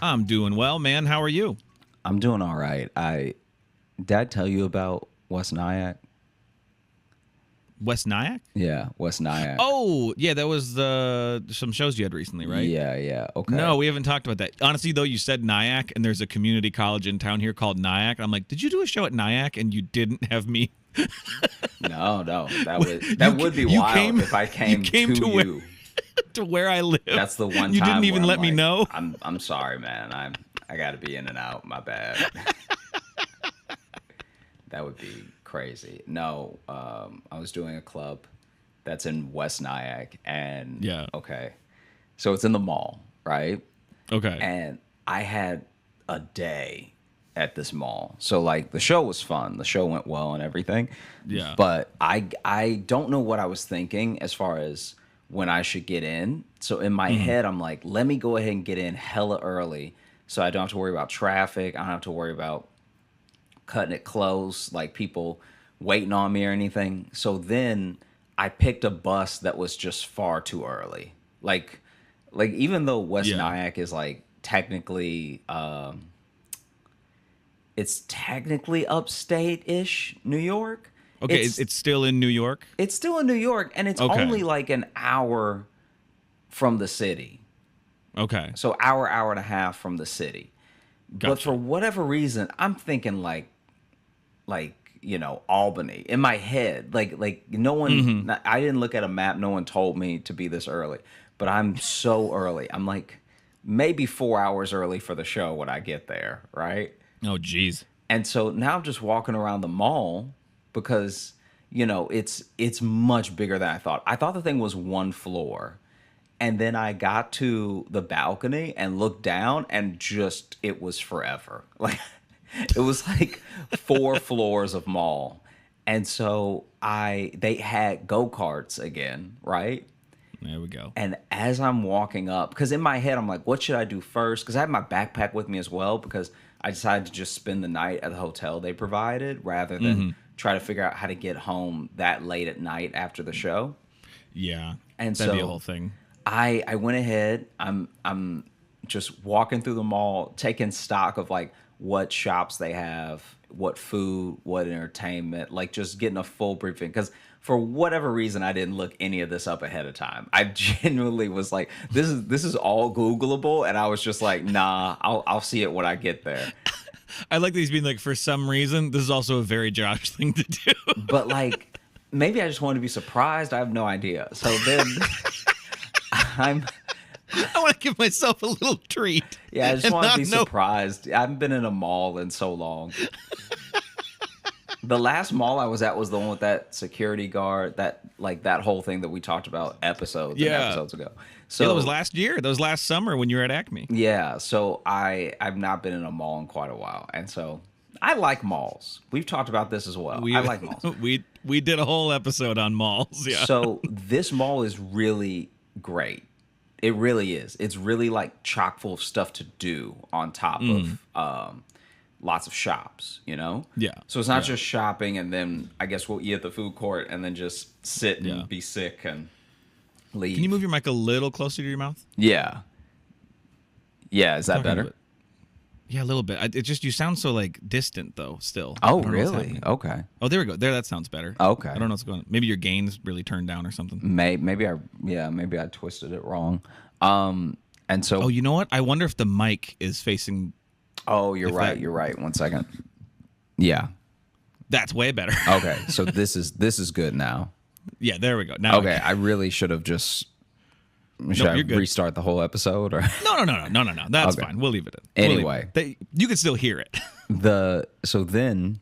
I'm doing well, man. How are you? I'm doing all right. Did I tell you about West Nyack? West Nyack? Yeah, West Nyack. Oh, yeah, that was some shows you had recently, right? Yeah. Okay. No, we haven't talked about that. Honestly, though, you said Nyack, and there's a community college in town here called Nyack. I'm like, did you do a show at Nyack and you didn't have me? No, that would be wild if I came to you. To where I live. That's the one time you didn't even where let I'm me like, know. I'm sorry, man. I got to be in and out. My bad. That would be crazy. No, I was doing a club that's in West Nyack, and Yeah. okay, so it's in the mall, right? Okay. And I had a day at this mall. So like the show was fun. The show went well and everything. Yeah. But I don't know what I was thinking as far as when I should get in. So in my head I'm like, let me go ahead and get in hella early so I don't have to worry about traffic. I don't have to worry about cutting it close, like people waiting on me or anything. So then I picked a bus that was just far too early. Like even though West Nyack is like technically it's technically upstate-ish New York. Okay, it's still in New York? It's still in New York, and it's Okay. only like an hour from the city. Okay. So hour and a half from the city. But Gotcha. for whatever reason, I'm thinking Albany in my head. Like no one, I didn't look at a map. No one told me to be this early, but I'm so early. I'm like maybe 4 hours early for the show when I get there, right? Oh, geez. And so now I'm just walking around the mall because it's much bigger than I thought. I thought the thing was one floor. And then I got to the balcony and looked down, and just it was forever. Like it was like 4 floors of mall. And so they had go-karts again, right? There we go. And as I'm walking up, because in my head I'm like, what should I do first? Because I had my backpack with me as well, because I decided to just spend the night at the hotel they provided rather than try to figure out how to get home that late at night after the show. Yeah. And that'd be so a whole thing. I went ahead. I'm just walking through the mall, taking stock of like what shops they have, what food, what entertainment, like just getting a full briefing. Because for whatever reason, I didn't look any of this up ahead of time. I genuinely was like, this is all Googleable, and I was just like, nah, I'll see it when I get there. I like that he's being like, for some reason, this is also a very Josh thing to do. But like, maybe I just wanted to be surprised. I have no idea. So then I want to give myself a little treat. Yeah, I just and want to not be know- surprised. I haven't been in a mall in so long. The last mall I was at was the one with that security guard, that whole thing that we talked about episodes and episodes ago. So that was last year. That was last summer when you were at Acme. yeah, so I've not been in a mall in quite a while, and so I like malls. We've talked about this as well. I like malls. We did a whole episode on malls. Yeah. So this mall is really great. It really is. It's really like chock full of stuff to do on top of lots of shops, Yeah. So it's not just shopping and then I guess we'll eat at the food court and then just sit and be sick and leave. Can you move your mic a little closer to your mouth? Yeah. Yeah, is that Talking better? a bit. Yeah, a little bit. It just, you sound so like distant though. Still. I Oh, don't know what's really? happening. Okay. Oh, there we go. There, that sounds better. Okay. I don't know what's going on. Maybe your gain's really turned down or something. Maybe I twisted it wrong. And so Oh, you know what? I wonder if the mic is facing. Oh, you're right. You're right. 1 second. Yeah. That's way better. Okay. So this is good now. Yeah, there we go. Now Okay. I really should have just. Should I you're good. restart the whole episode or? No. That's Okay. fine. We'll leave it in. Anyway. You can still hear it. So then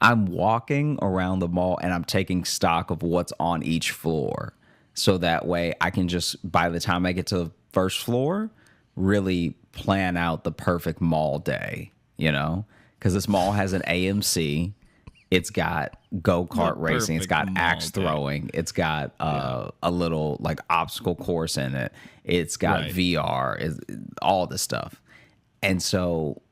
I'm walking around the mall and I'm taking stock of what's on each floor. So that way I can just, by the time I get to the first floor, really plan out the perfect mall day, Because this mall has an AMC. It's got go-kart racing. It's got axe throwing. It's got a little like obstacle course in it. It's got VR, all this stuff. And so,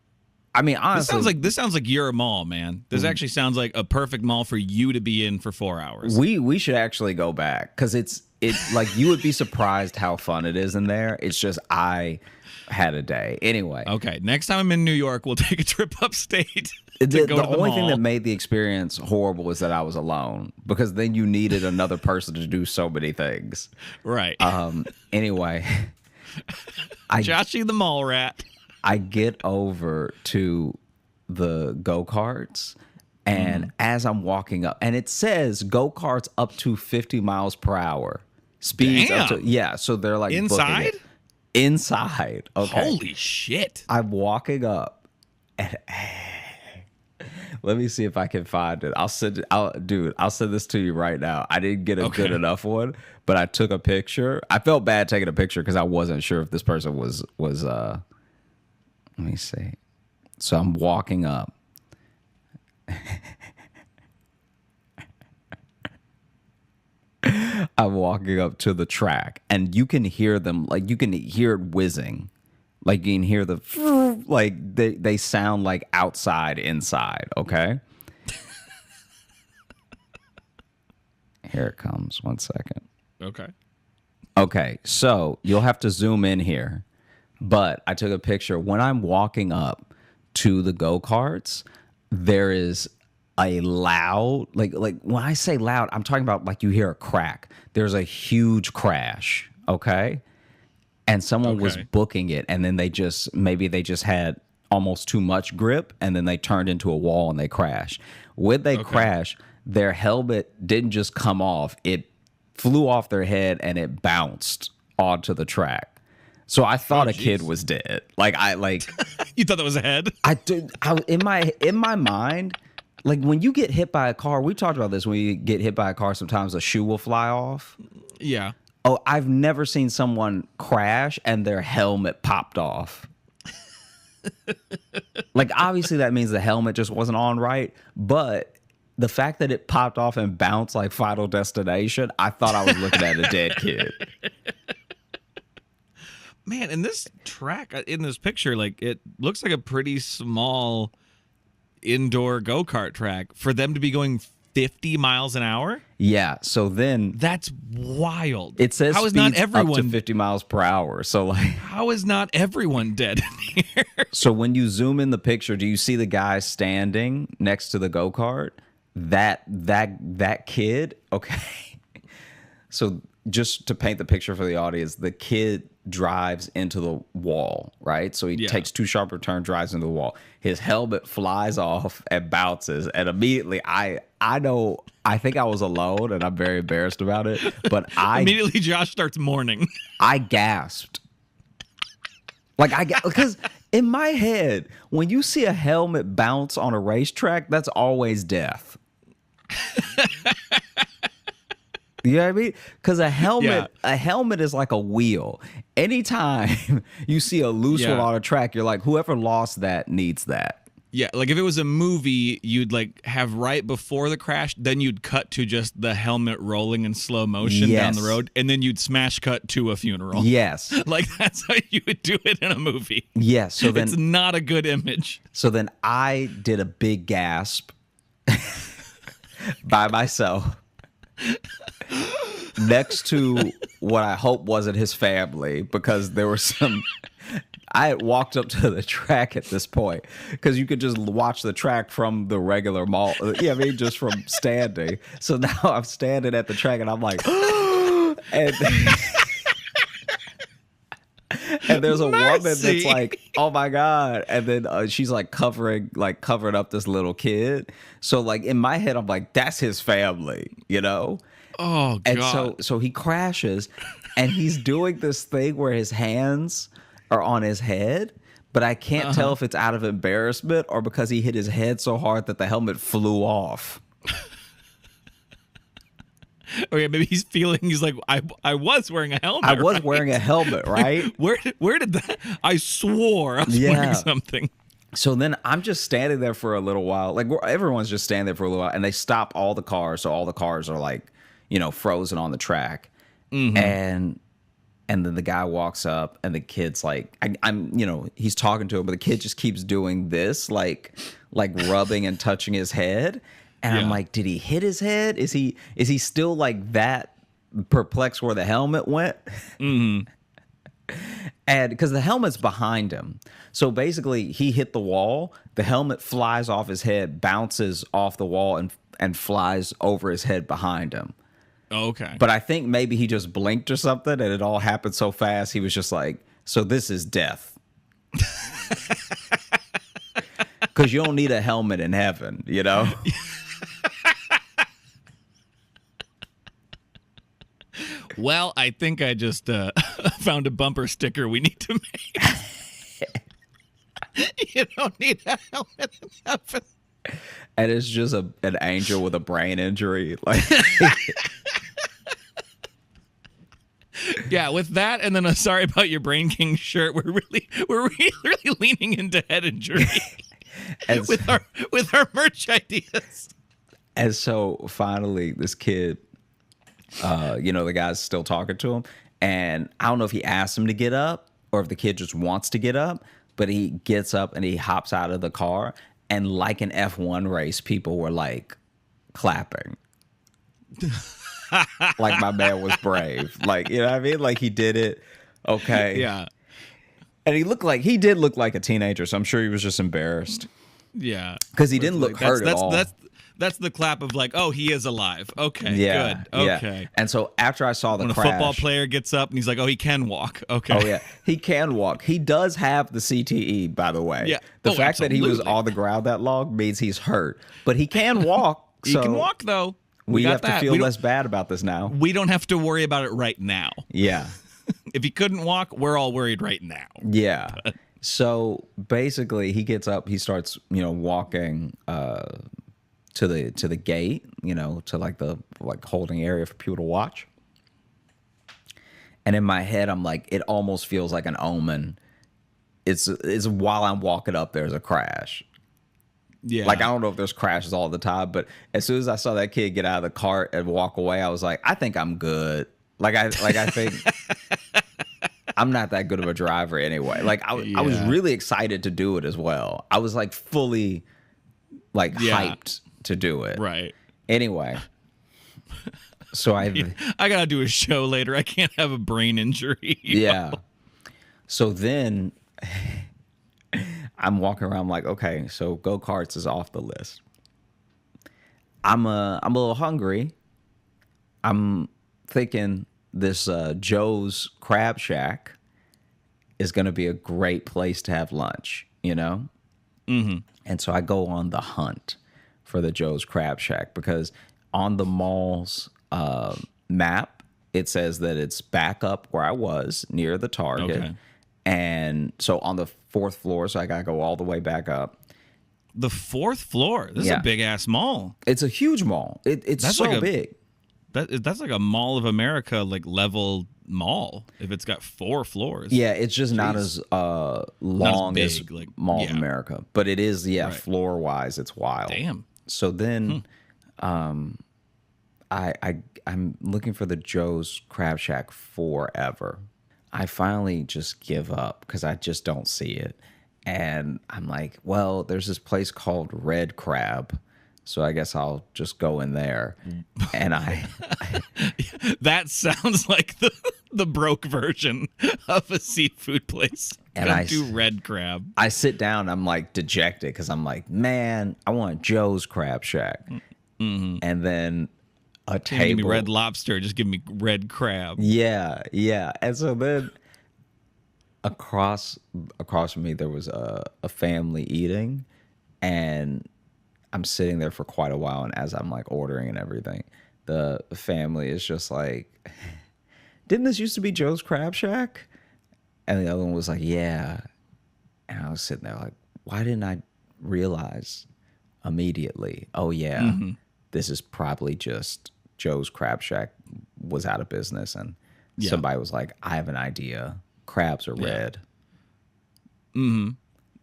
I mean, honestly, this sounds like your mall, man. This actually sounds like a perfect mall for you to be in for 4 hours. we should actually go back because it like you would be surprised how fun it is in there. It's just I had a day. Anyway. Okay, next time I'm in New York, we'll take a trip upstate. The only thing that made the experience horrible was that I was alone, because then you needed another person to do so many things. Right. Anyway, Joshy the mall rat. I get over to the go-karts, and as I'm walking up, and it says go-karts up to 50 miles per hour. Speeds up to, yeah, so they're like inside? Inside. Okay. Holy shit. I'm walking up, and let me see if I can find it. I'll send this to you right now. I didn't get a good enough one, but I took a picture. I felt bad taking a picture because I wasn't sure if this person was let me see. So I'm walking up. I'm walking up to the track, and you can hear them, like you can hear it whizzing. Like you can hear the like they sound like outside, inside, okay? Here it comes. 1 second. Okay. Okay, so you'll have to zoom in here. But I took a picture. When I'm walking up to the go-karts, there is a loud, like when I say loud, I'm talking about like you hear a crack. There's a huge crash, okay? And someone was booking it, and then they just had almost too much grip, and then they turned into a wall and they crashed. When they crashed, their helmet didn't just come off, it flew off their head and it bounced onto the track. So I thought a kid was dead. You thought that was a head? In my mind, like when you get hit by a car, we talked about this, when you get hit by a car, sometimes a shoe will fly off. Yeah. Oh, I've never seen someone crash and their helmet popped off. Like, obviously that means the helmet just wasn't on right, but the fact that it popped off and bounced like Final Destination, I thought I was looking at a dead kid. Man, in this track, in this picture, like it looks like a pretty small indoor go-kart track for them to be going 50 miles an hour. Yeah, so then that's wild. It says how is not speeds everyone up to 50 miles per hour. So like, how is not everyone dead in here? So when you zoom in the picture, do you see the guy standing next to the go-kart? That kid, okay. So just to paint the picture for the audience, the kid drives into the wall, right? So he takes two sharper turns, drives into the wall. His helmet flies off and bounces, and immediately I think I was alone, and I'm very embarrassed about it. But immediately Josh starts mourning. I gasped, because in my head, when you see a helmet bounce on a racetrack, that's always death. You know what I mean? Because a helmet is like a wheel. Anytime you see a loose one on a track, you're like, whoever lost that needs that. Yeah, like if it was a movie, you'd like have right before the crash, then you'd cut to just the helmet rolling in slow motion down the road, and then you'd smash cut to a funeral. Yes. Like that's how you would do it in a movie. Yes. So then it's not a good image. So then I did a big gasp by myself. Next to what I hope wasn't his family, because there were some. I had walked up to the track at this point because you could just watch the track from the regular mall. Yeah, I mean, just from standing. So now I'm standing at the track and I'm like, and there's a woman that's like, oh my God. And then she's like covering up this little kid. So like in my head, I'm like, that's his family, you know? Oh, God. And so he crashes and he's doing this thing where his hands are on his head, but I can't tell if it's out of embarrassment or because he hit his head so hard that the helmet flew off. Okay, maybe he's like, I was wearing a helmet. I was wearing a helmet, right? Where did that? I swore I was wearing something. So then I'm just standing there for a little while. Like everyone's just standing there for a little while, and they stop all the cars. So all the cars are like, frozen on the track. Mm-hmm. And then the guy walks up, and the kid's like, he's talking to him, but the kid just keeps doing this, like rubbing and touching his head. And I'm like, did he hit his head? Is he still like that perplexed where the helmet went. Mm-hmm. And because the helmet's behind him. So basically, he hit the wall. The helmet flies off his head, bounces off the wall, and flies over his head behind him. Okay. But I think maybe he just blinked or something, and it all happened so fast. He was just like, so this is death. Because you don't need a helmet in heaven, you know? Well, I think I just found a bumper sticker we need to make. You don't need a helmet in heaven. And it's just an angel with a brain injury. Like, yeah, with that, and then a sorry about your Brain King shirt, we're really leaning into head injury with our merch ideas. And so finally, this kid, the guy's still talking to him, and I don't know if he asked him to get up or if the kid just wants to get up, but he gets up and he hops out of the car, and like an F1 race, people were like clapping. Like my man was brave. Like, you know what I mean? Like he did it. Okay. Yeah. And he did look like a teenager, so I'm sure he was just embarrassed. Yeah. Because he didn't look hurt at all. That's the clap of like, oh, he is alive. Okay, yeah, good. Okay. Yeah. And so after I saw the when crash, a football player gets up and he's like, oh, he can walk. Okay. Oh, yeah. He can walk. He does have the CTE, by the way. Yeah. The fact that he was absolutely. on the ground that long means he's hurt. But he can walk. He so can walk, though. We got have that. to feel less bad about this now. We don't have to worry about it right now. Yeah. If he couldn't walk, we're all worried right now. Yeah. So basically, he gets up. He starts, walking to the gate, to like the holding area for people to watch. And in my head, I'm like, it almost feels like an omen. It's while I'm walking up, there's a crash. Yeah. Like, I don't know if there's crashes all the time, but as soon as I saw that kid get out of the cart and walk away, I was like, I think I'm good. I think I'm not that good of a driver anyway. Like, I was really excited to do it as well. I was like fully hyped to do it. Right. Anyway. So I gotta do a show later. I can't have a brain injury. Yeah. So then I'm walking around like, okay, so go-karts is off the list. I'm a little hungry. I'm thinking this Joe's Crab Shack is going to be a great place to have lunch, Mm-hmm. And so I go on the hunt for the Joe's Crab Shack because on the mall's map, it says that it's back up where I was near the Target. Okay. And so on the 4th floor, so I got to go all the way back up. The 4th floor? This is a big-ass mall. It's a huge mall. It's That's so like big. That's like a Mall of America, level mall, if it's got 4 floors. Yeah, it's just not as long big, as Mall of America. But it is, right. Floor-wise, it's wild. Damn. So then I'm looking for the Joe's Crab Shack forever. I finally just give up because I just don't see it. And I'm like, well, there's this place called Red Crab. So I guess I'll just go in there. And that sounds like the broke version of a seafood place. And I do Red Crab. I sit down. I'm like dejected because I'm like, man, I want Joe's Crab Shack. Mm-hmm. And then a table. Give me Red Lobster. Just give me Red Crab. Yeah, yeah. And so then across from me, there was a family eating. And I'm sitting there for quite a while, and as I'm like ordering and everything, the family is just like, didn't this used to be Joe's Crab Shack? And the other one was like, yeah. And I was sitting there like, why didn't I realize immediately? Oh, yeah, this is probably just Joe's Crab Shack was out of business, and somebody was like, I have an idea. Crabs are red. Mm-hmm.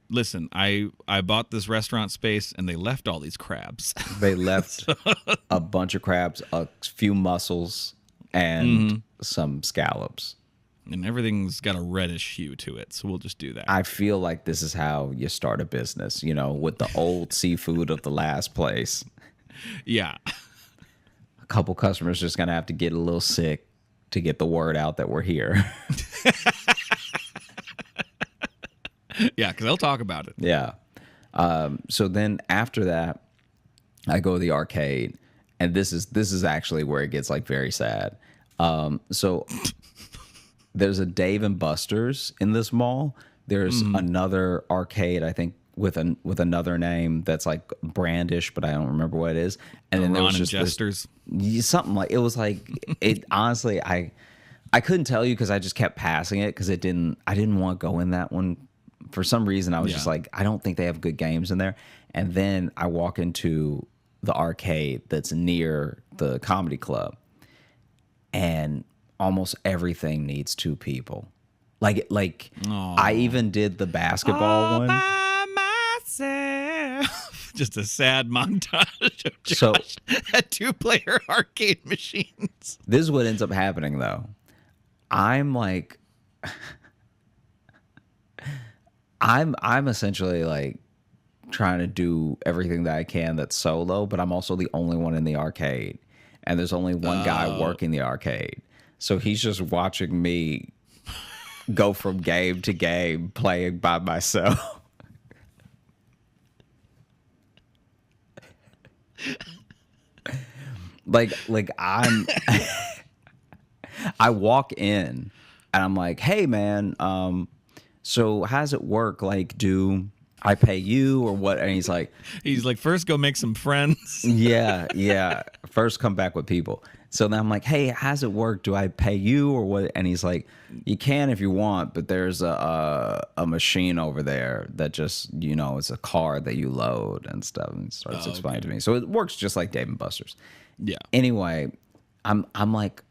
Listen, I bought this restaurant space and they left all these crabs. They left a bunch of crabs, a few mussels, and some scallops. And everything's got a reddish hue to it, so we'll just do that. I feel like this is how you start a business, with the old seafood of the last place. Yeah. couple customers just gonna have to get a little sick to get the word out that we're here. Yeah, because they'll talk about it. Yeah. So then after that, I go to the arcade, and this is actually where it gets like very sad. So there's a Dave and Buster's in this mall. There's another arcade, I think, with another name that's like brandish, but I don't remember what it is. And then there was just Jesters. Something like it was like it. Honestly, I couldn't tell you because I just kept passing it because I didn't want to go in that one. For some reason, I was just like, I don't think they have good games in there. And then I walk into the arcade that's near the comedy club, and almost everything needs two people. Like Aww. I even did the basketball one. By myself. Just a sad montage of Josh at 2-player arcade machines. This is what ends up happening, though. I'm like, I'm essentially like trying to do everything that I can that's solo, but I'm also the only one in the arcade, and there's only one guy working the arcade, so he's just watching me go from game to game playing by myself. like I walk in and I'm like, hey man, so how does it work? Like, do I pay you or what? And he's like, first go make some friends. yeah. First come back with people. So then I'm like, hey, how's it work? Do I pay you or what? And he's like, you can if you want, but there's a machine over there that just, it's a card that you load and stuff, and starts explaining to me. So it works just like Dave and Buster's. Yeah. Anyway, I'm like,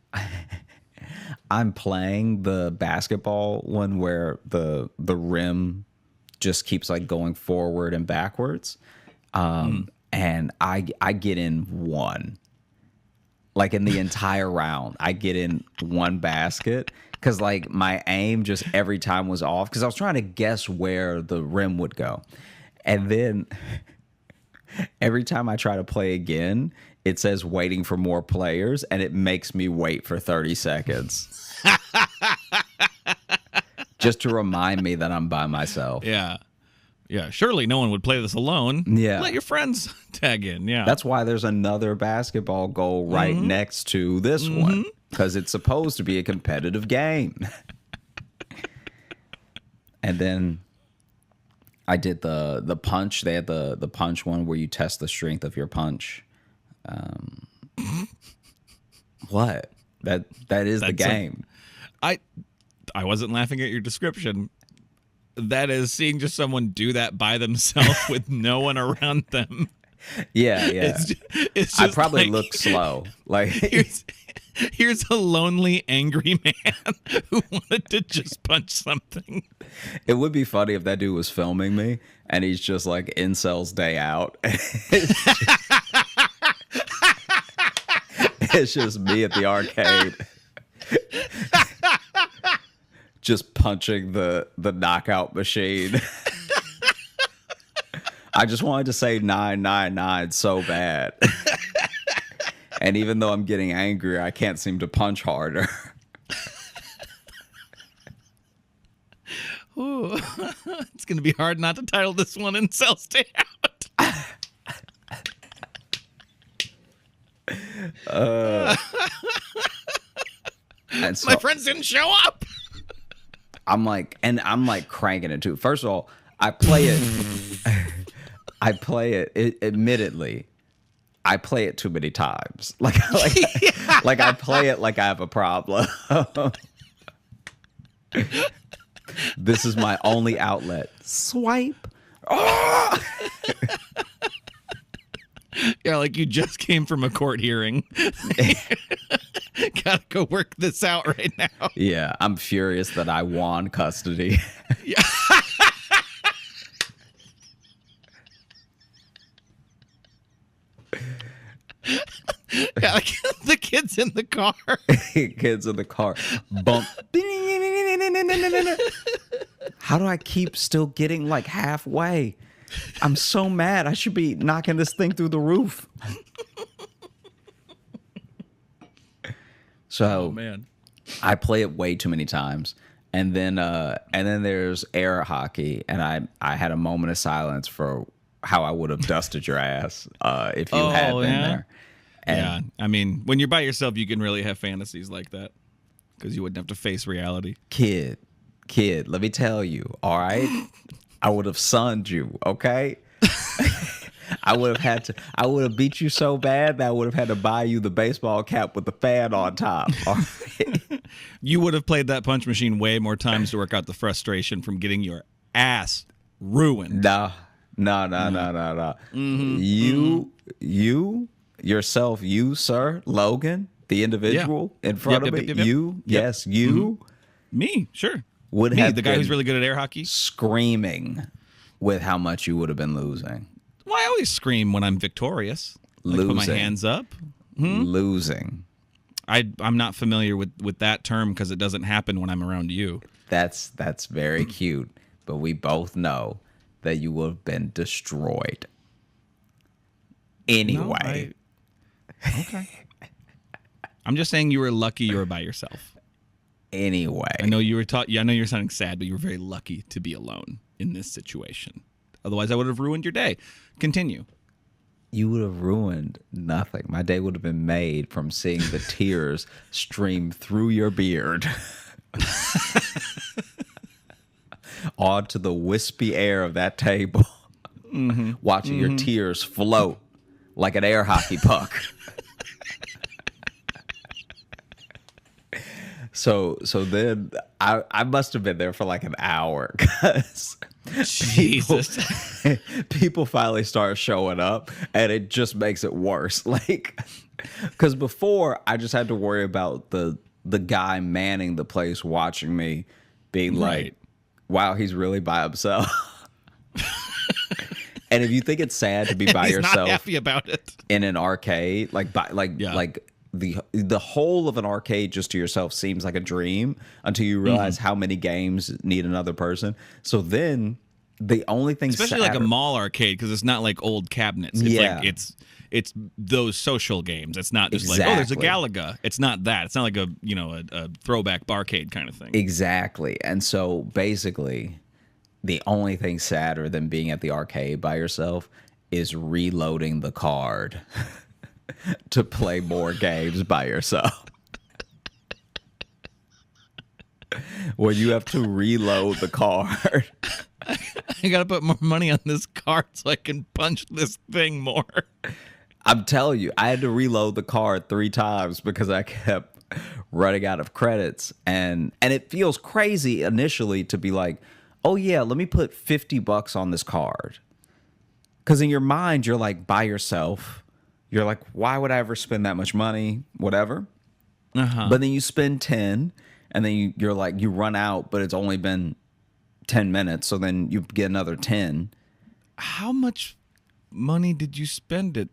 I'm playing the basketball one where the rim just keeps like going forward and backwards. And I get in one. Like in the entire round, I get in one basket because like my aim just every time was off because I was trying to guess where the rim would go. And then every time I try to play again, it says waiting for more players, and it makes me wait for 30 seconds. Just to remind me that I'm by myself. Yeah. Yeah, surely no one would play this alone. Yeah. Let your friends tag in, yeah. That's why there's another basketball goal right next to this one, because it's supposed to be a competitive game. And then I did the punch. They had the punch one where you test the strength of your punch. What? That is the game. I wasn't laughing at your description. That is seeing just someone do that by themselves with no one around them. Yeah. It's just I probably like, look slow. Like here's a lonely, angry man who wanted to just punch something. It would be funny if that dude was filming me and he's just like incels day out. It's just me at the arcade. Just punching the knockout machine. I just wanted to say 999 so bad. And even though I'm getting angrier, I can't seem to punch harder. Ooh, it's going to be hard not to title this one Incel Stay Out. And so, my friends didn't show up. I'm like cranking it too. First of all, I play it. Admittedly, I play it too many times. Like I play it like I have a problem. This is my only outlet. Swipe. Oh! Yeah, like you just came from a court hearing. Gotta go work this out right now. Yeah, I'm furious that I won custody. Yeah. Yeah, like the kids in the car. Kids in the car. Bump. How do I keep still getting like halfway? I'm so mad. I should be knocking this thing through the roof. So man. I play it way too many times. And then there's air hockey, and I had a moment of silence for how I would have dusted your ass if you had been there. And yeah, I mean, when you're by yourself, you can really have fantasies like that because you wouldn't have to face reality. Kid, let me tell you, all right? I would have sunned you, okay? I would have beat you so bad that I would have had to buy you the baseball cap with the fan on top. All right? You would have played that punch machine way more times to work out the frustration from getting your ass ruined. No. Mm-hmm. You, yourself, you, sir, Logan, the individual in front of me, you, yes, you. Mm-hmm. Me, sure. Would me, have the guy who's really good at air hockey? Screaming with how much you would have been losing. Well, I always scream when I'm victorious. Like, put my hands up. Losing. I'm not familiar with that term because it doesn't happen when I'm around you. That's very cute, but we both know that you would have been destroyed. Anyway. Okay. I'm just saying you were lucky you were by yourself. Anyway. I know you were I know you're sounding sad, but you were very lucky to be alone in this situation. Otherwise, I would have ruined your day. Continue. You would have ruined nothing. My day would have been made from seeing the tears stream through your beard onto the wispy air of that table, watching your tears float like an air hockey puck. So then I must have been there for like an hour because people finally start showing up, and it just makes it worse. Like, because before I just had to worry about the guy manning the place watching me, being like, "Wow, he's really by himself." And if you think it's sad to be by yourself, not happy about it in an arcade, like the whole of an arcade just to yourself seems like a dream until you realize how many games need another person. So then the only thing, especially like a mall arcade, because it's not like old cabinets. It's like it's those social games. It's not just like, oh, there's a Galaga. It's not that. It's not like a throwback barcade kind of thing. Exactly. And so basically, the only thing sadder than being at the arcade by yourself is reloading the card to play more games by yourself. Where you have to reload the card. I gotta put more money on this card so I can punch this thing more. I'm telling you, I had to reload the card 3 times because I kept running out of credits. And it feels crazy initially to be like, oh yeah, let me put $50 on this card. Because in your mind, you're like by yourself. You're like, why would I ever spend that much money? Whatever. But then you spend 10, and then you're like, you run out, but it's only been 10 minutes. So then you get another 10. How much money did you spend it?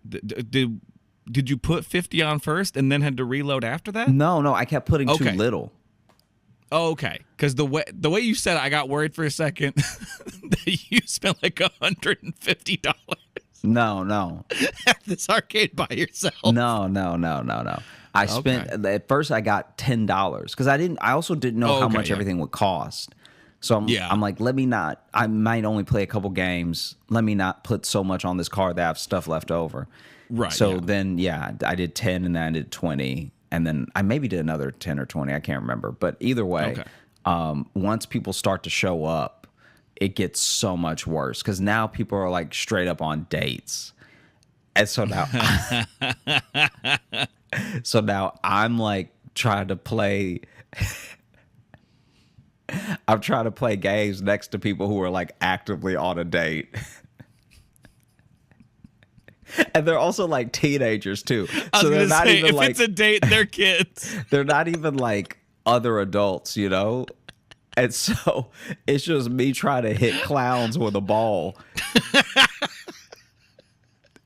Did you put 50 on first and then had to reload after that? No, I kept putting too little. Oh, okay. Because the way you said it, I got worried for a second that you spent like $150. No. At this arcade by yourself. No. I spent at first I got $10 because I also didn't know how much everything would cost. So I'm like, I might only play a couple games. Let me not put so much on this card that I have stuff left over. Right. So then I did 10 and then I did 20. And then I maybe did another 10 or 20. I can't remember. But either way, once people start to show up, it gets so much worse because now people are like straight up on dates. And so now, I'm like trying to play. I'm trying to play games next to people who are like actively on a date. And they're also like teenagers too. So they're not even if like, it's a date, they're kids. They're not even like other adults, you know? And so it's just me trying to hit clowns with a ball.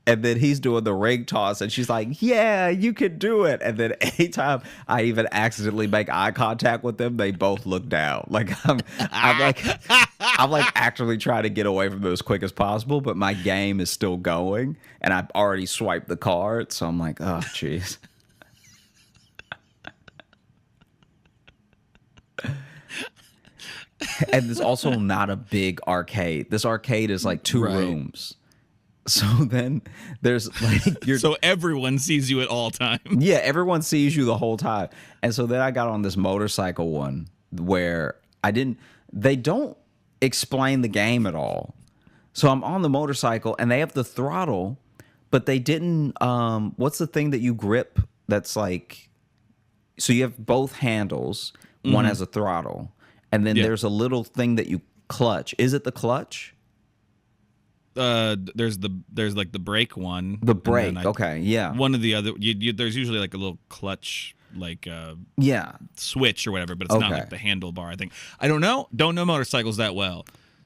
And then he's doing the ring toss and she's like, yeah, you can do it. And then anytime I even accidentally make eye contact with them, they both look down. Like I'm like actively trying to get away from them as quick as possible, but my game is still going and I've already swiped the card. So I'm like, oh, jeez. And it's also not a big arcade. This arcade is like 2 rooms. So then there's like so everyone sees you at all times. Yeah, everyone sees you the whole time. And so then I got on this motorcycle one where they don't explain the game at all. So I'm on the motorcycle and they have the throttle, but they didn't what's the thing that you grip that's like, so you have both handles, one has a throttle, and then there's a little thing that you clutch. Is it the clutch? There's like the brake one. The brake, okay, yeah. One of the other, there's usually like a little clutch, like switch or whatever, but it's not like the handlebar. I think. I don't know motorcycles that well.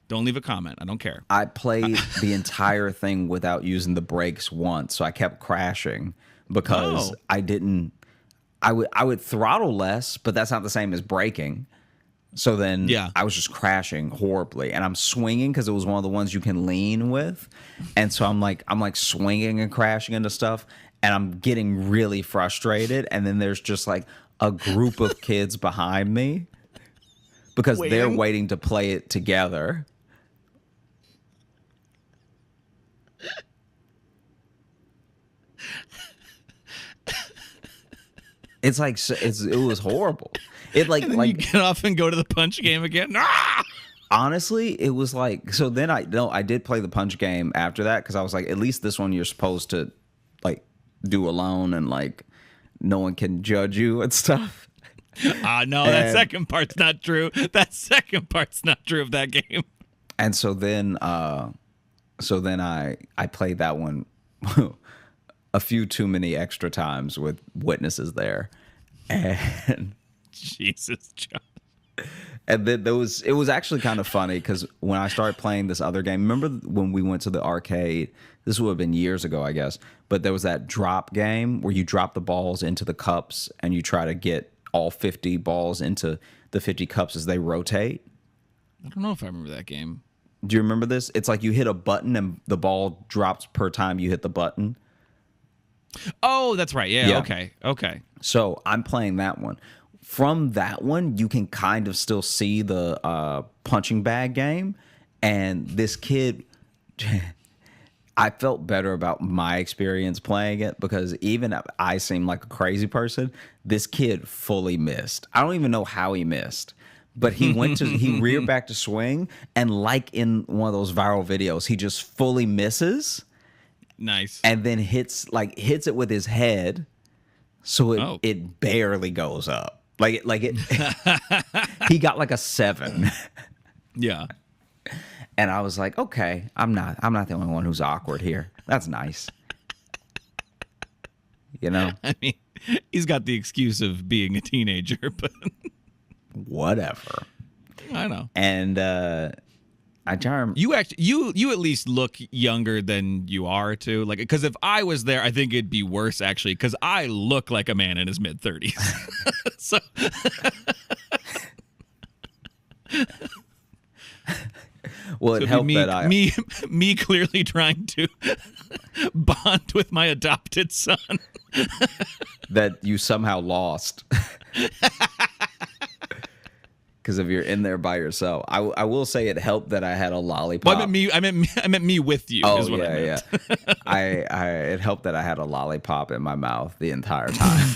Don't leave a comment. I don't care. I played the entire thing without using the brakes once, so I kept crashing because I would throttle less, but that's not the same as braking. So then I was just crashing horribly, and I'm swinging because it was one of the ones you can lean with, and so I'm like swinging and crashing into stuff, and I'm getting really frustrated. And then there's just like a group of kids behind me because they're waiting to play it together. It's like it was horrible. It like you get off and go to the punch game again. Ah! Honestly, it was like, so then I did play the punch game after that because I was like, at least this one you're supposed to like do alone and like no one can judge you and stuff. No, that second part's not true. That second part's not true of that game. And so then I played that one a few too many extra times with witnesses there, and Jesus, John. And then it was actually kind of funny because when I started playing this other game, remember when we went to the arcade? This would have been years ago, I guess. But there was that drop game where you drop the balls into the cups and you try to get all 50 balls into the 50 cups as they rotate. I don't know if I remember that game. Do you remember this? It's like you hit a button and the ball drops per time you hit the button. Oh, that's right. Yeah. Okay. So I'm playing that one. From that one, you can kind of still see the punching bag game. And this kid, I felt better about my experience playing it because even if I seem like a crazy person, this kid fully missed. I don't even know how he missed. But he reared back to swing, and like in one of those viral videos, he just fully misses. Nice. And then hits it with his head, so it barely goes up. Like it he got like a 7. Yeah. And I was like, okay, I'm not the only one who's awkward here. That's nice. You know? I mean, he's got the excuse of being a teenager, but whatever. I know. And I charm you at least look younger than you are too. Like, because if I was there, I think it'd be worse actually, because I look like a man in his mid-30s. So well, it helped that me clearly trying to bond with my adopted son that you somehow lost. Because if you're in there by yourself, I will say it helped that I had a lollipop. Well, I meant me with you. Oh, is what I meant. Yeah. It helped that I had a lollipop in my mouth the entire time.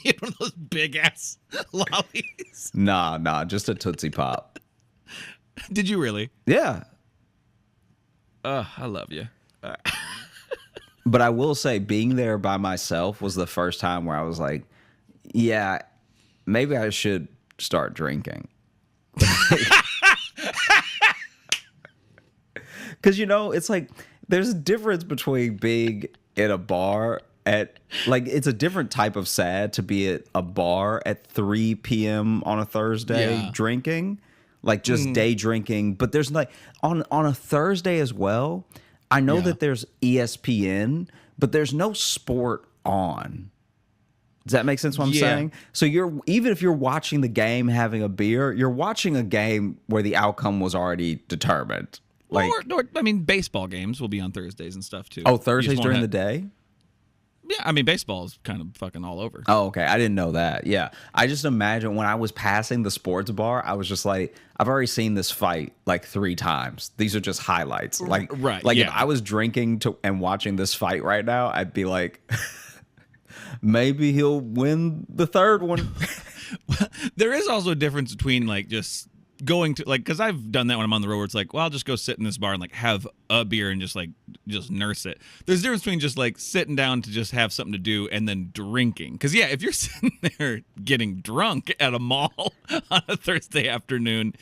You know those big ass lollies? Nah, just a Tootsie Pop. Did you really? Yeah. I love you. But I will say, being there by myself was the first time where I was like, yeah, maybe I should start drinking. Because, it's like there's a difference between being in a bar it's a different type of sad to be at a bar at 3 p.m. on a Thursday drinking, like just day drinking. But there's like on a Thursday as well. I know that there's ESPN, but there's no sport on. Does that make sense what I'm saying? So even if you're watching the game having a beer, you're watching a game where the outcome was already determined. Like, or I mean, baseball games will be on Thursdays and stuff too. Oh, Thursdays during the day? Yeah, I mean, baseball is kind of fucking all over. Oh, okay. I didn't know that. Yeah. I just imagine when I was passing the sports bar, I was just like, I've already seen this fight like 3 times. These are just highlights. Like, Right, like yeah. if I was drinking and watching this fight right now, I'd be like, maybe he'll win the third one. There is also a difference between like just going to like, because I've done that when I'm on the road where it's like, well, I'll just go sit in this bar and like have a beer and just nurse it. There's a difference between just like sitting down to just have something to do and then drinking. Because yeah, if you're sitting there getting drunk at a mall on a Thursday afternoon,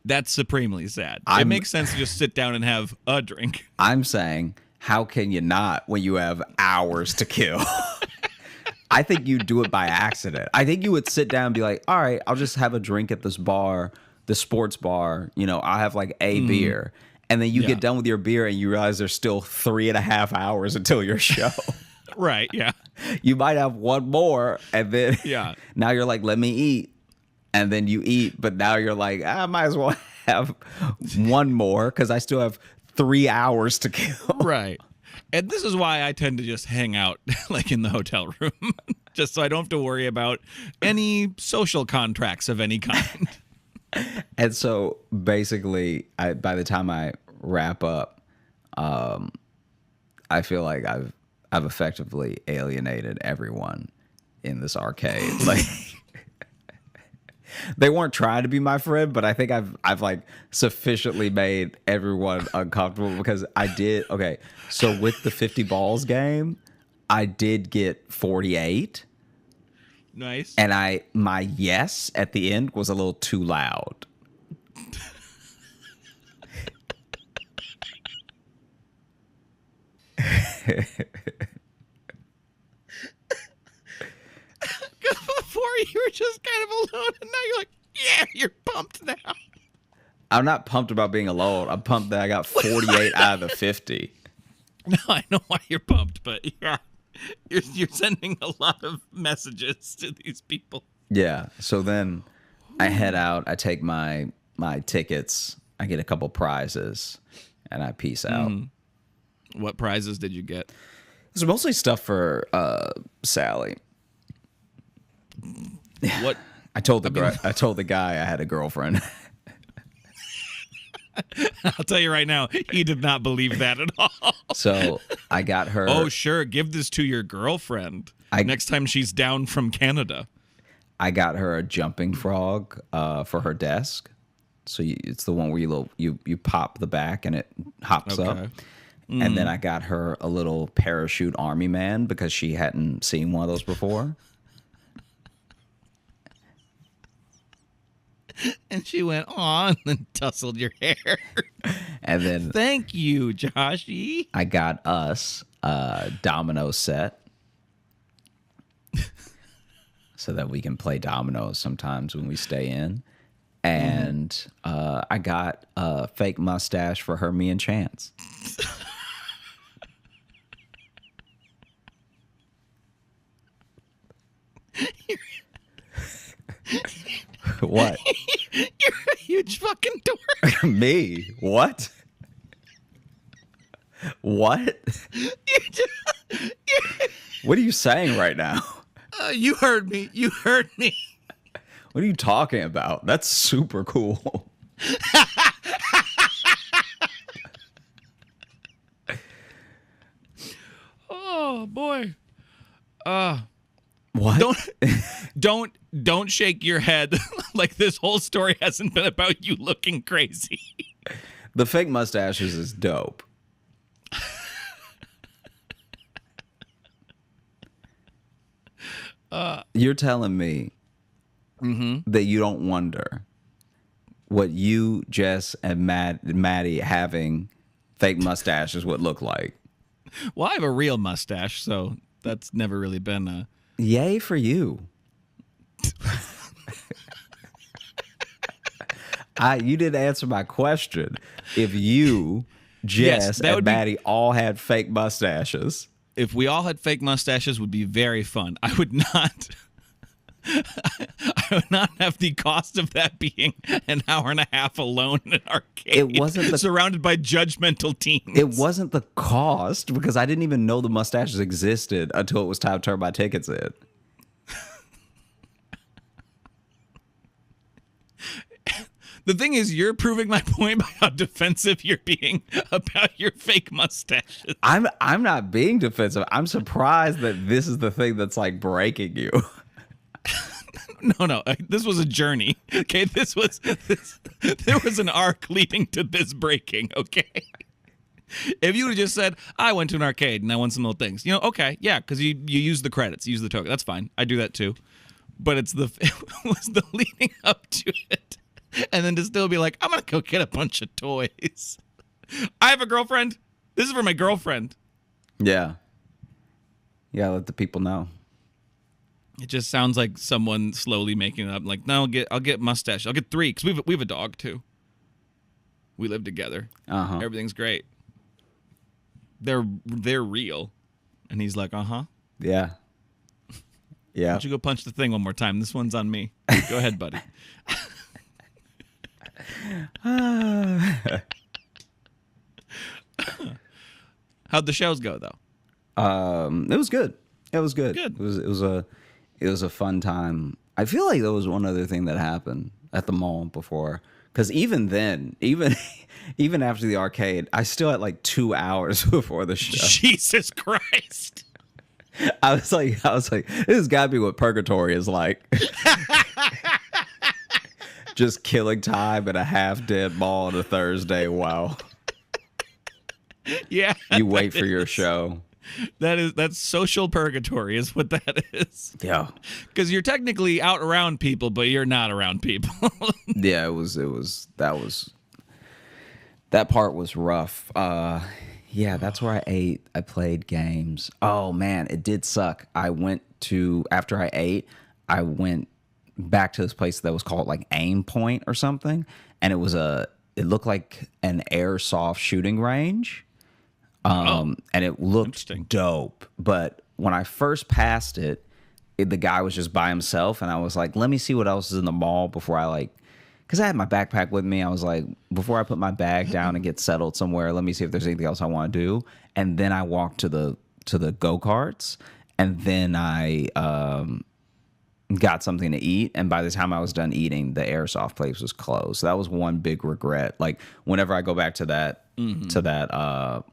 that's supremely sad. It makes sense to just sit down and have a drink. I'm saying, how can you not when you have hours to kill? I think you'd do it by accident. I think you would sit down and be like, all right, I'll just have a drink at this bar, the sports bar. You know, I'll have like a beer. And then you get done with your beer and you realize there's still 3.5 hours until your show. Right, yeah. You might have one more and then now you're like, let me eat. And then you eat, but now you're like, I might as well have one more because I still have 3 hours to kill. Right. And this is why I tend to just hang out like in the hotel room, just so I don't have to worry about any social contracts of any kind. And so basically, by the time I wrap up, I feel like I've effectively alienated everyone in this arcade. Like they weren't trying to be my friend, but I think I've like sufficiently made everyone uncomfortable because I did. Okay, so with the 50 balls game, I did get 48. Nice. And my yes at the end was a little too loud. Before you were just kind of alone, and now you're like, yeah, you're pumped now. I'm not pumped about being alone. I'm pumped that I got 48 out of the 50. No, I know why you're pumped, but yeah, you're sending a lot of messages to these people. Yeah. So then I head out. I take my tickets. I get a couple prizes, and I peace out. What prizes did you get? It's mostly stuff for Sally. What? I told the guy I had a girlfriend. I'll tell you right now, he did not believe that at all. So I got her. Oh, sure. Give this to your girlfriend next time she's down from Canada. I got her a jumping frog for her desk. So it's the one where you pop the back and it hops up. And then I got her a little parachute army man because she hadn't seen one of those before. And she went on and tousled your hair. And then thank you, Joshy. I got us a domino set so that we can play dominoes sometimes when we stay in. And I got a fake mustache for her, me, and Chance. What? You're a huge fucking dork. Me? What? What? What are you saying right now? You heard me. You heard me. What are you talking about? That's super cool. Oh boy. What? Don't shake your head like this whole story hasn't been about you looking crazy. The fake mustaches is dope. You're telling me that you don't wonder what you, Jess, and Maddie having fake mustaches would look like. Well, I have a real mustache, so that's never really been a... Yay for you. You didn't answer my question. If you, Jess, and Maddie all had fake mustaches. If we all had fake mustaches, would be very fun. I would not... I would not have the cost of that being an hour and a half alone in an arcade. It wasn't surrounded by judgmental teens. It wasn't the cost because I didn't even know the mustaches existed until it was time to turn my tickets in. The thing is, you're proving my point by how defensive you're being about your fake mustaches. I'm not being defensive. I'm surprised that this is the thing that's like breaking you. No. This was a journey. Okay, there was an arc leading to this breaking. Okay, if you would have just said, "I went to an arcade and I won some little things," okay, yeah, because you use the credits, you use the token. That's fine. I do that too. But it was the leading up to it. And then to still be like, I'm going to go get a bunch of toys. I have a girlfriend. This is for my girlfriend. Yeah. Yeah, let the people know. It just sounds like someone slowly making it up. Like, no, I'll get mustache. I'll get 3 because we have a dog too. We live together. Uh-huh. Everything's great. They're real. And he's like, uh-huh. Yeah. Yeah. Why don't you go punch the thing one more time? This one's on me. Go ahead, buddy. How'd the shows go though? It was good. It was good. Good. It was a fun time. I feel like there was one other thing that happened at the mall before, because even then, even after the arcade, I still had like 2 hours before the show. Jesus Christ. I was like, this has got to be what purgatory is like. Just killing time at a half-dead mall on a Thursday. Wow. Yeah. You wait for your show. That's social purgatory is what that is. Yeah. Because you're technically out around people, but you're not around people. Yeah, that part was rough. Yeah, that's where I ate. I played games. Oh man, it did suck. After I ate, I went back to this place that was called like Aim Point or something, and it looked like an airsoft shooting range. And it looked dope. But when I first passed it, the guy was just by himself, and I was like, let me see what else is in the mall before I because I had my backpack with me. I was like, before I put my bag down and get settled somewhere, let me see if there's anything else I want to do. And then I walked to the go-karts, and then I got something to eat, and by the time I was done eating, the airsoft place was closed. So that was one big regret. Like whenever I go back to that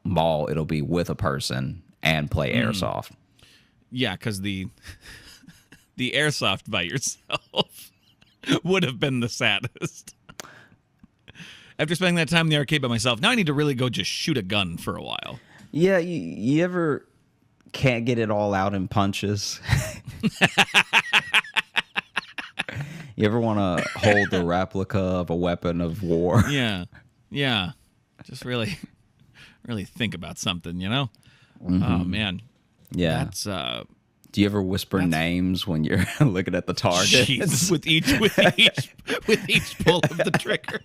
mall, it'll be with a person and play airsoft. Yeah, because the airsoft by yourself would have been the saddest. After spending that time in the arcade by myself, now I need to really go just shoot a gun for a while. Yeah, you ever can't get it all out in punches? You ever want to hold the replica of a weapon of war? Yeah. Just really think about something, Mm-hmm. Oh man. Yeah. That's Do you ever whisper names when you're looking at the target? Jeez, with each pull of the trigger.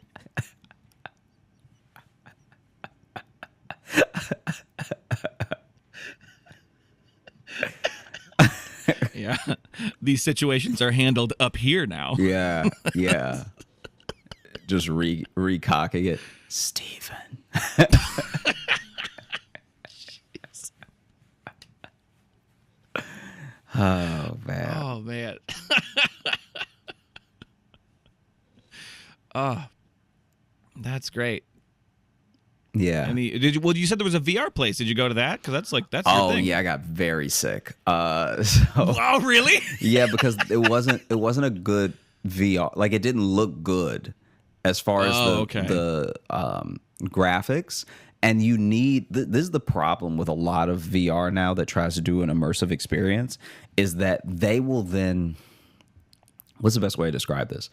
Yeah, these situations are handled up here now. Yeah. Just recocking it. Steven. Oh, man. Oh, that's great. Yeah. You said there was a VR place. Did you go to that? Because that's your thing. Yeah, I got very sick. Oh, really? Yeah, because it wasn't a good VR. Like it didn't look good as far as the graphics. And you need this is the problem with a lot of VR now that tries to do an immersive experience is that they will then. What's the best way to describe this?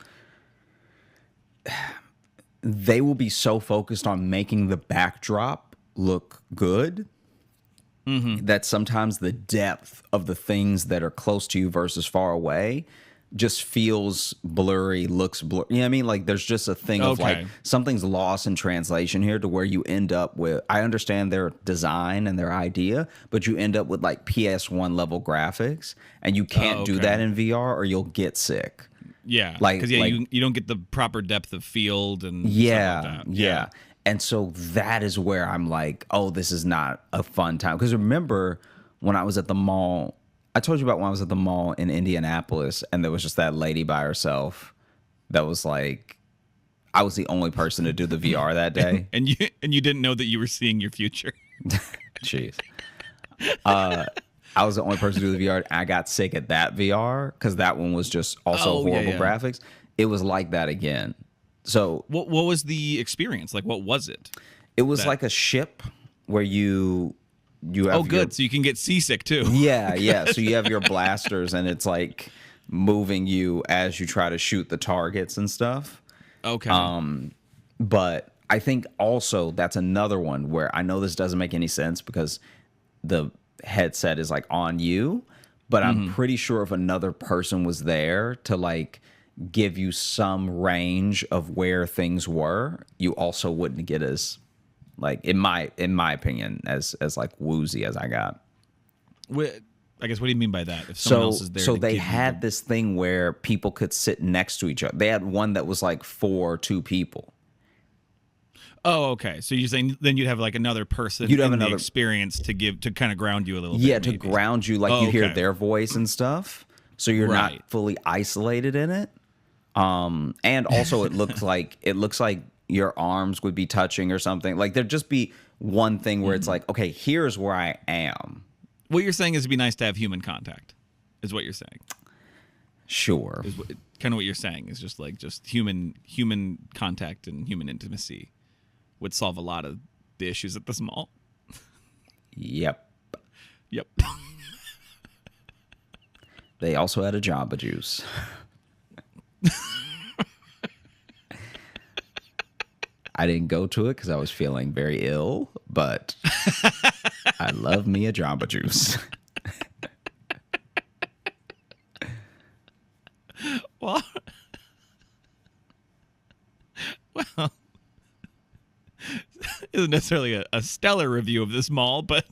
They will be so focused on making the backdrop look good that sometimes the depth of the things that are close to you versus far away just feels blurry, looks blurry. You know what I mean? Like there's just a thing of like something's lost in translation here to where you end up with, I understand their design and their idea, but you end up with like PS1 level graphics and you can't do that in VR or you'll get sick. Yeah, Like, because you don't get the proper depth of field and yeah, stuff like that. yeah. And so that is where I'm like, oh, this is not a fun time. Because remember when I was at the mall, I told you about when I was at the mall in Indianapolis, and there was just that lady by herself that was like, I was the only person to do the VR that day. And you didn't know that you were seeing your future. Jeez. I was the only person to do the VR. And I got sick at that VR because that one was just also horrible graphics. It was like that again. So what was the experience? Like, what was it? It was like a ship where you have so you can get seasick too. Yeah. So you have your blasters and it's like moving you as you try to shoot the targets and stuff. Okay. But I think also that's another one where I know this doesn't make any sense because the headset is like on you, but I'm pretty sure if another person was there to like give you some range of where things were, you also wouldn't get as like in my opinion as like woozy as I got. I guess what do you mean by that? If someone else is there, so they had this thing where people could sit next to each other. They had one that was like for two people. Oh, okay. So you're saying then you'd have like another person You'd have in the another experience to kind of ground you a little bit. Yeah, to ground you, like you hear their voice and stuff. So you're not fully isolated in it. And also it looks like your arms would be touching or something. Like there'd just be one thing where it's like, okay, here's where I am. What you're saying is it'd be nice to have human contact, is what you're saying. Sure. Kind of what you're saying is just human contact and human intimacy would solve a lot of the issues at this mall. Yep. They also had a Jamba Juice. I didn't go to it because I was feeling very ill, but I love me a Jamba Juice. Well, isn't necessarily a stellar review of this mall, but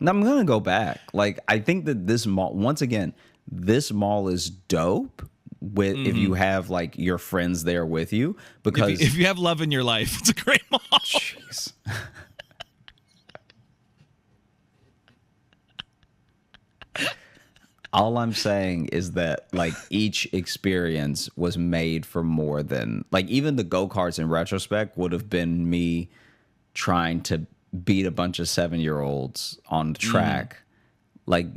I'm gonna go back. Like, I think that this mall, once again, this mall is dope with if you have like your friends there with you, because if you have love in your life, it's a great mall. Jeez. All I'm saying is that like each experience was made for more than like even the go-karts in retrospect would have been me trying to beat a bunch of 7-year-olds on the track. Like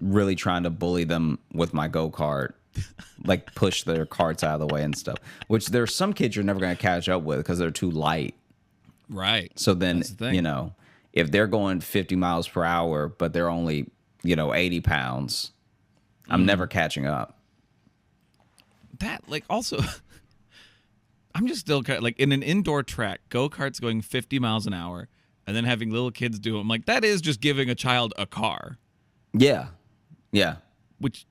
really trying to bully them with my go-kart, like push their carts out of the way and stuff, which there's some kids you're never going to catch up with because they're too light. Right. So then, you know, if they're going 50 miles per hour, but they're only, 80 pounds, I'm never catching up. That, like, also, I'm just still kind of, like, in an indoor track, go-karts going 50 miles an hour, and then having little kids do them, like, that is just giving a child a car. Yeah. Yeah. Which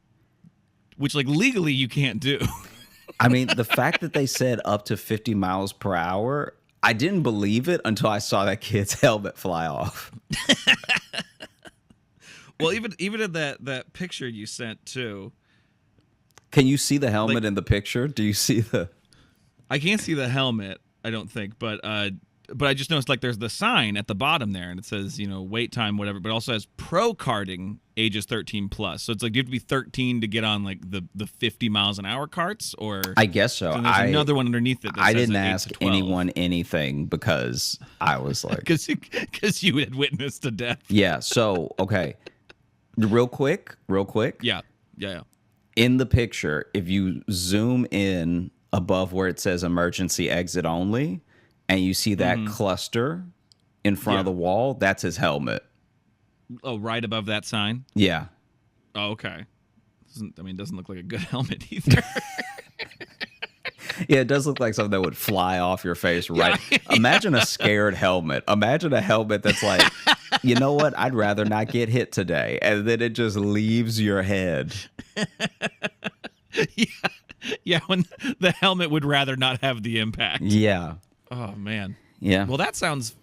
like, legally you can't do. I mean, the fact that they said up to 50 miles per hour, I didn't believe it until I saw that kid's helmet fly off. Well, even in that picture you sent too. Can you see the helmet in the picture? Do you see the? I can't see the helmet, I don't think, but I just noticed like there's the sign at the bottom there, and it says wait time whatever, but it also has pro karting ages 13 plus. So it's like you have to be 13 to get on like the 50 miles an hour carts, or I guess so. So there's another one underneath it. That I says didn't like ask anyone anything because I was like, because you had witnessed a death. Yeah. So okay. Real quick. Yeah. In the picture, if you zoom in above where it says emergency exit only, and you see that cluster in front of the wall, that's his helmet. Oh, right above that sign? Yeah. Oh, okay. Doesn't look like a good helmet either. Yeah, it does look like something that would fly off your face, right? Yeah. Imagine a scared helmet. Imagine a helmet that's like, you know what? I'd rather not get hit today. And then it just leaves your head. Yeah, when the helmet would rather not have the impact. Yeah. Oh, man. Yeah. Well, that sounds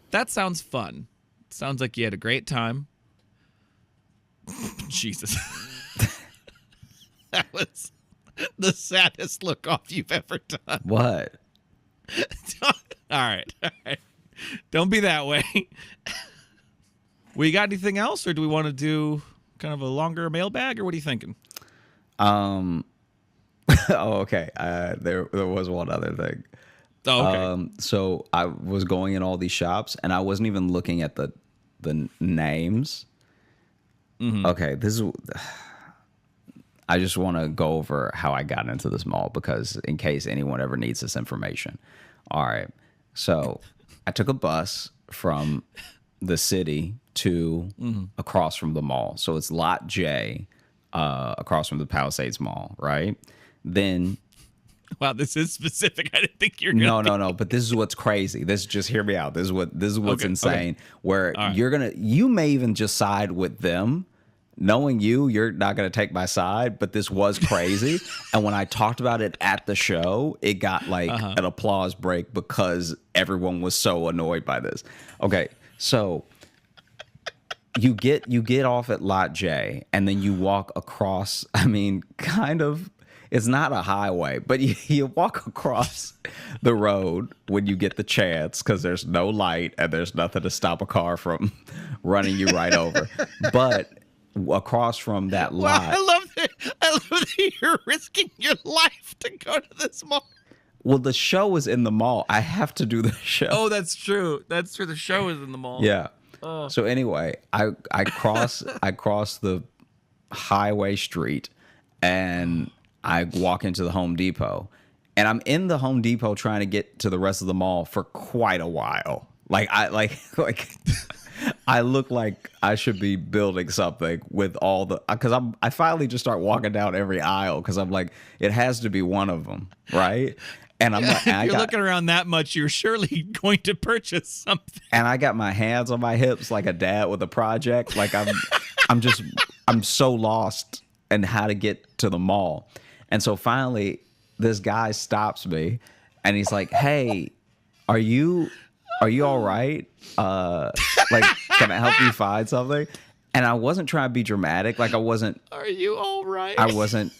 fun. Sounds like you had a great time. Jesus. the saddest look off you've ever done. What? All right. Don't be that way. We got anything else, or do we want to do kind of a longer mailbag, or what are you thinking? Oh, okay. There was one other thing. Oh, okay. So I was going in all these shops, and I wasn't even looking at the names. Mm-hmm. Okay, I just want to go over how I got into this mall because in case anyone ever needs this information. All right. So I took a bus from the city to across from the mall. So it's Lot J, across from the Palisades Mall, right? Then Wow, this is specific. I didn't think you were gonna. no. But this is what's crazy. Just hear me out. This is what's Okay, insane. okay. Where right. you may even just side with them. Knowing you're not gonna take my side. But this was crazy. And when I talked about it at the show, it got like an applause break because everyone was so annoyed by this. Okay, so you get off at Lot J, and then you walk across. I mean, kind of. It's not a highway, but you walk across the road when you get the chance because there's no light and there's nothing to stop a car from running you right over. But across from that lot. Wow, I love that you're risking your life to go to this mall. Well, the show is in the mall. I have to do the show. Oh, that's true. That's true. The show is in the mall. Yeah. Oh. So anyway, I cross the highway street and I walk into the Home Depot, and I'm in the Home Depot trying to get to the rest of the mall for quite a while. I look like I should be building something with all the, because I finally just start walking down every aisle because I'm like, it has to be one of them, right? And I'm like, if you're looking around that much, you're surely going to purchase something. And I got my hands on my hips like a dad with a project. Like I'm so lost in how to get to the mall. And so finally, this guy stops me, and he's like, "Hey, are you all right? Like, can I help you find something?" And I wasn't trying to be dramatic. Like, I wasn't. Are you all right? I wasn't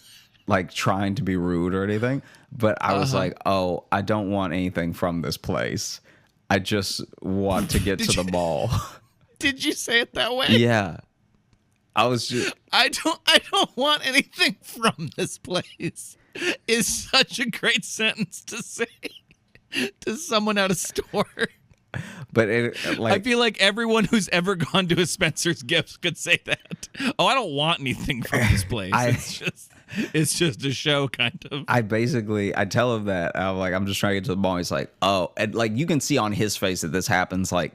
like trying to be rude or anything. But I was like, "Oh, I don't want anything from this place. I just want to get to the mall." Did you say it that way? Yeah. I was just. I don't want anything from this place. Is such a great sentence to say to someone at a store. But I feel like everyone who's ever gone to a Spencer's Gifts could say that. Oh, I don't want anything from this place. It's just a show, kind of. I tell him that I'm like, I'm just trying to get to the mall. He's like, oh, and like you can see on his face that this happens like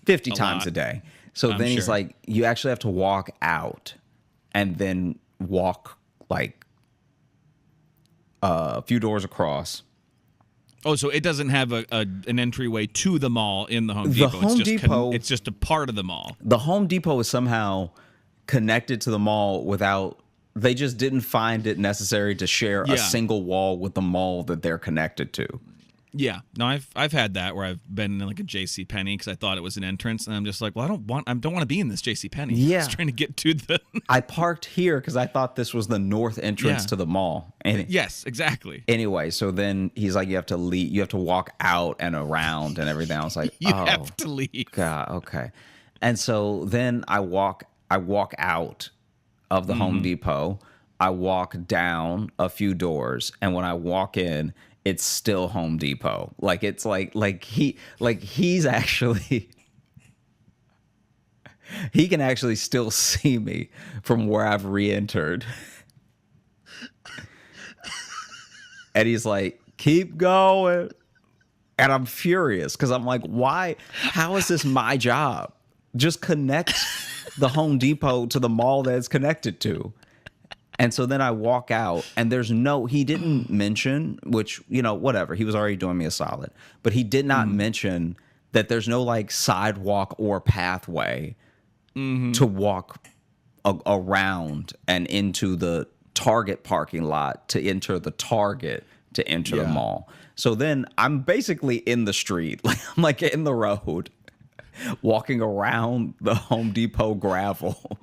50 times a day. So then he's like, you actually have to walk out and then walk like a few doors across. Oh, so it doesn't have an entryway to the mall in the Home Depot. The Home Depot, it's just a part of the mall. The Home Depot is somehow connected to the mall without. They just didn't find it necessary to share a single wall with the mall that they're connected to. Yeah, no, I've had that where I've been in like a J.C. Penney because I thought it was an entrance, and I'm just like, well, I don't want to be in this J.C. Penney. Yeah, I was trying to get to the. I parked here because I thought this was the north entrance to the mall. And yes, exactly. Anyway, so then he's like, you have to leave. You have to walk out and around and everything. I was like, you have to leave. God, okay. And so then I walk out of the Home Depot. I walk down a few doors, and when I walk in, it's still Home Depot. Like it's he's actually he can actually still see me from where I've re-entered. And he's like, keep going. And I'm furious because I'm like, why? How is this my job? Just connect the Home Depot to the mall that it's connected to. And so then I walk out, and he didn't mention, which, whatever. He was already doing me a solid. But he did not mention that there's no like sidewalk or pathway to walk around and into the Target parking lot to enter the Target to enter the mall. So then I'm basically in the street. Like I'm like in the road, walking around the Home Depot gravel.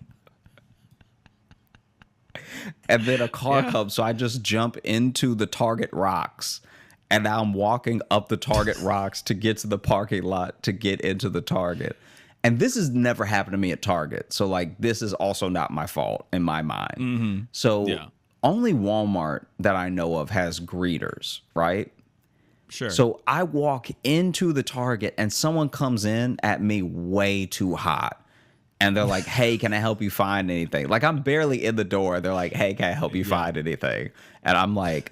And then a car comes, so I just jump into the Target rocks. And now I'm walking up the Target rocks to get to the parking lot to get into the Target. And this has never happened to me at Target. So, like, this is also not my fault in my mind. Mm-hmm. So, only Walmart that I know of has greeters, right? Sure. So, I walk into the Target and someone comes in at me way too hot. And they're like, hey, can I help you find anything? Like, I'm barely in the door. They're like, hey, can I help you find anything? And I'm like,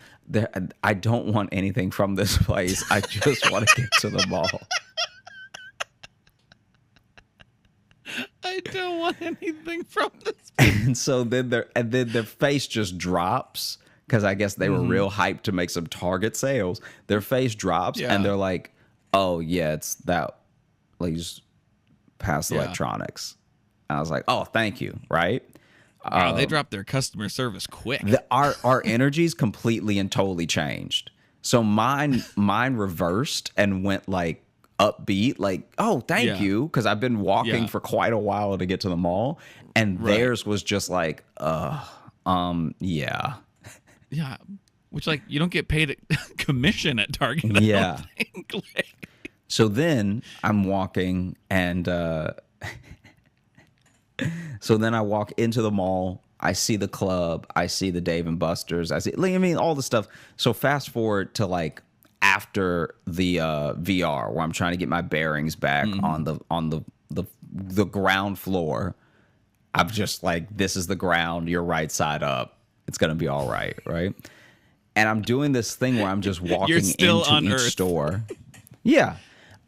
I don't want anything from this place. I just want to get to the mall. I don't want anything from this. And so then their face just drops because I guess they were real hyped to make some Target sales. Their face drops and they're like, oh, yeah, it's that. Like, just past electronics. I was like, oh, thank you, right? Wow, they dropped their customer service quick. Our energies completely and totally changed. So mine reversed and went like upbeat, like, oh, thank you, because I've been walking for quite a while to get to the mall. And theirs was just like, yeah. Yeah, which, like, you don't get paid a commission at Target. Yeah. So then I'm walking and so then I walk into the mall. I see the club. I see the Dave and Buster's. I mean, all the stuff. So fast forward to like after the VR, where I'm trying to get my bearings back on the ground floor. I'm just like, this is the ground. You're right side up. It's gonna be all right, right? And I'm doing this thing where I'm just walking into each store. Yeah,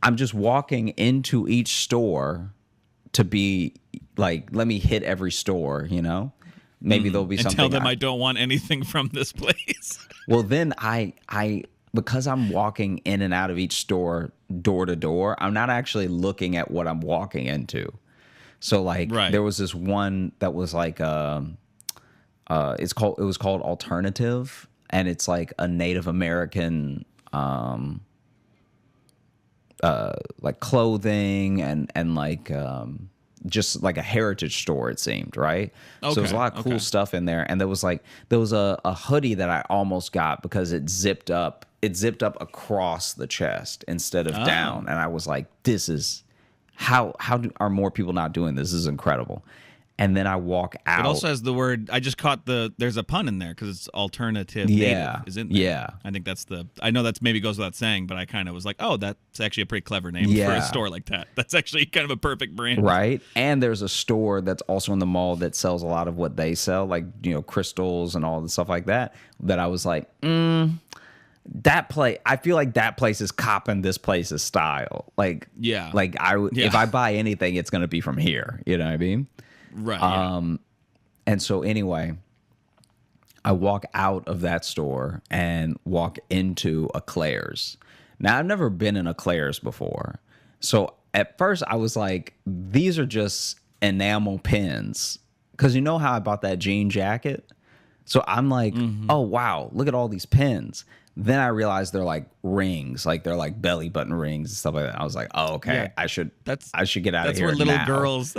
I'm just walking into each store to be like, let me hit every store, you know? Maybe there'll be something. And tell them I don't want anything from this place. Well, then I because I'm walking in and out of each store, door to door, I'm not actually looking at what I'm walking into. So like there was this one that was like it was called Alternative, and it's like a Native American like clothing and like just like a heritage store, it seemed, right? Okay, so there's a lot of cool stuff in there. And there was a hoodie that I almost got because it zipped up across the chest instead of down. And I was like, this is are more people not doing this? This is incredible. And then I walk out. It also has the word, I just caught there's a pun in there because it's alternative native, isn't there? Yeah. I think I know that's maybe goes without saying, but I kind of was like, oh, that's actually a pretty clever name for a store like that. That's actually kind of a perfect brand. Right. And there's a store that's also in the mall that sells a lot of what they sell, like, you know, crystals and all the stuff like that I was like, that place, I feel like that place is copping this place's style. Like, if I buy anything, it's going to be from here. You know what I mean? Right. And so anyway, I walk out of that store and walk into a Claire's. Now, I've never been in a Claire's before. So at first I was like, these are just enamel pins. Because you know how I bought that jean jacket? So I'm like, oh, wow, look at all these pins. Then I realized they're like rings, like they're like belly button rings and stuff like that. I was like, oh, okay, yeah, I should get out of here. That's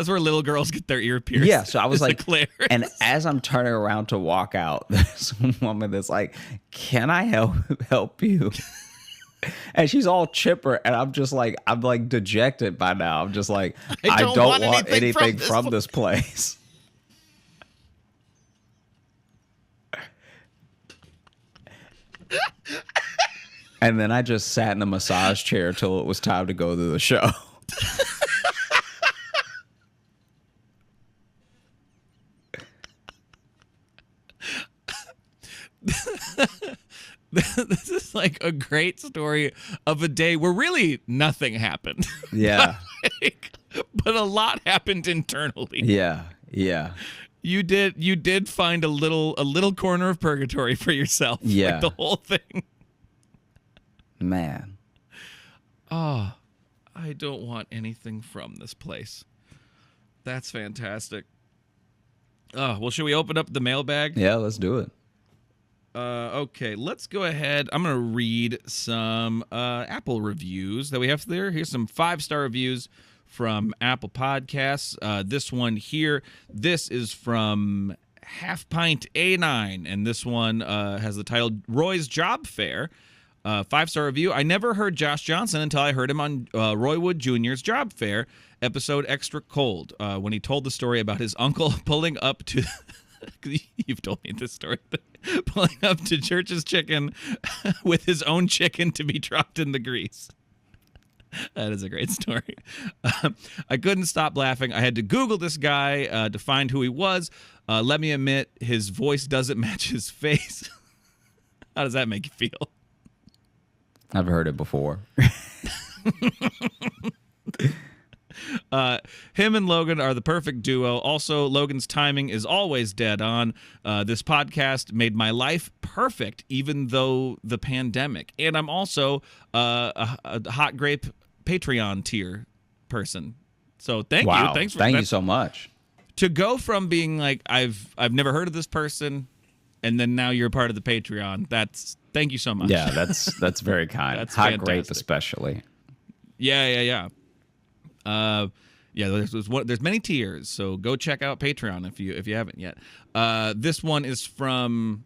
where little girls get their ear pierced. Yeah, so I was like, and as I'm turning around to walk out, there's one woman that's like, can I help you? And she's all chipper, and I'm like dejected by now. I'm just like, I don't want anything from this place. And then I just sat in a massage chair till it was time to go to the show. This is like a great story of a day where really nothing happened. Yeah. but a lot happened internally. Yeah. Yeah. You did find a little corner of purgatory for yourself. Yeah. Like the whole thing. Man. Oh, I don't want anything from this place. That's fantastic. Oh, well, should we open up the mailbag? Yeah, let's do it. Okay, let's go ahead. I'm going to read some Apple reviews that we have there. Here's some 5-star reviews from Apple Podcasts. This one here, this is from Half Pint A9, and this one has the title Roy's Job Fair. 5-star review. I never heard Josh Johnson until I heard him on Roy Wood Jr.'s Job Fair episode Extra Cold, when he told the story about his uncle pulling up to you've told me this story, pulling up to Church's Chicken with his own chicken to be dropped in the grease. That is a great story. I couldn't stop laughing. I had to Google this guy to find who he was. Let me admit, his voice doesn't match his face. How does that make you feel? I've heard it before. Him and Logan are the perfect duo. Also, Logan's timing is always dead on. This podcast made my life perfect, even though the pandemic. And I'm also a Hot Grape Patreon tier person. So thank you. Thanks for thank you so much. To go from being like I've never heard of this person, and then now you're a part of the Patreon. Thank you so much. Yeah, that's very kind. That's Hot fantastic. Grape especially. Yeah. There's many tiers, so go check out Patreon if you haven't yet. This one is from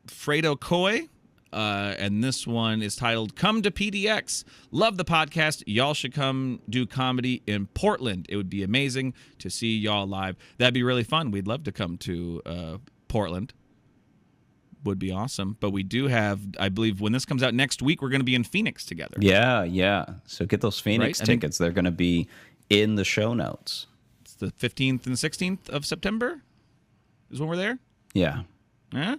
Fredo Coy, and this one is titled "Come to PDX." Love the podcast. Y'all should come do comedy in Portland. It would be amazing to see y'all live. That'd be really fun. We'd love to come to Portland. Would be awesome. But we do have, I believe, when this comes out next week, we're going to be in Phoenix together. Yeah. So get those Phoenix tickets. They're going to be in the show notes. It's the 15th and 16th of September is when we're there? Yeah. Yeah?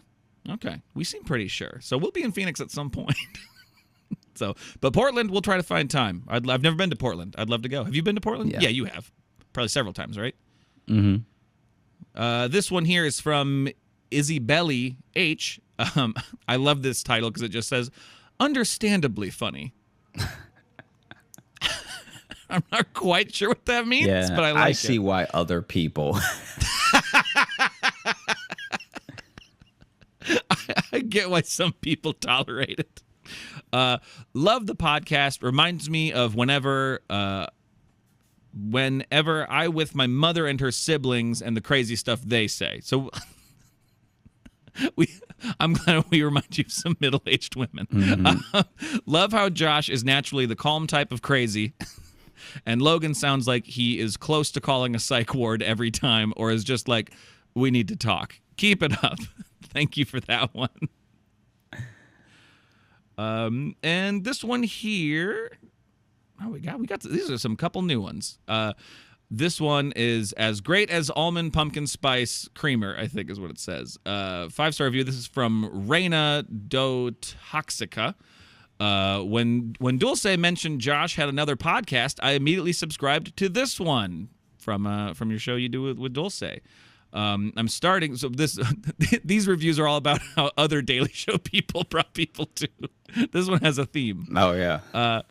Okay. We seem pretty sure. So we'll be in Phoenix at some point. But Portland, we'll try to find time. I've never been to Portland. I'd love to go. Have you been to Portland? Yeah, you have. Probably several times, right? Mm-hmm. This one here is from Izzy Belly H. I love this title because it just says, understandably funny. I'm not quite sure what that means, but I like it. I see why other people. I get why some people tolerate it. Love the podcast. Reminds me of whenever I with my mother and her siblings and the crazy stuff they say. So I'm glad we remind you of some middle-aged women. Mm-hmm. Love how Josh is naturally the calm type of crazy, and Logan sounds like he is close to calling a psych ward every time, or is just like, we need to talk. Keep it up. Thank you for that one. And this one here, we got these are some couple new ones. This one is as great as almond pumpkin spice creamer, I think is what it says. 5-star review. This is from Reina Do Toxica. When Dulce mentioned Josh had another podcast, I immediately subscribed to this one from your show you do with Dulce. I'm starting. So these reviews are all about how other Daily Show people brought people to. This one has a theme. Oh yeah.